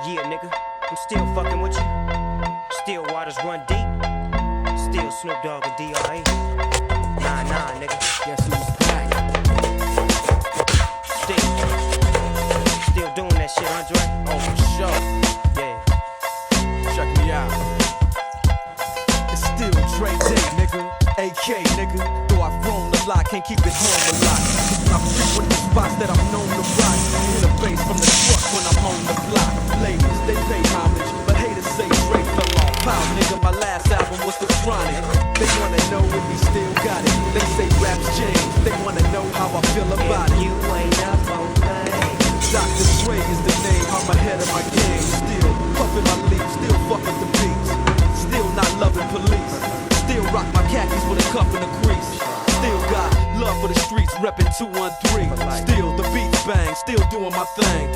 Yeah, nigga, I'm still fucking with you. Still waters run deep. Still Snoop Dogg and D.R.E. Nah, nigga. Guess who's back? Still doing that shit, Andre? Oh, for sure. Yeah. Check me out. It's still Dre Day, nigga. AK, nigga. Though I've grown a lot, can't keep it home a lot. I frequent the spots that I'm known to rock. Hear the bass from the truck when I'm on the block. Ladies, they pay homage, but haters say Dre fell off. Pow, nigga, my last album was The Chronic. They wanna know if he still got it. They say raps change. They wanna know how I feel about it. You ain't up on things. Dr. Dre is the name, I'm ahead of my game. Still puffin' my leaf, still fuckin' the beats. Still not loving police. Still rock my khakis with a cuff and a crease. Still got love for the streets, reppin' 213. Still the beats bang, still doing my thing.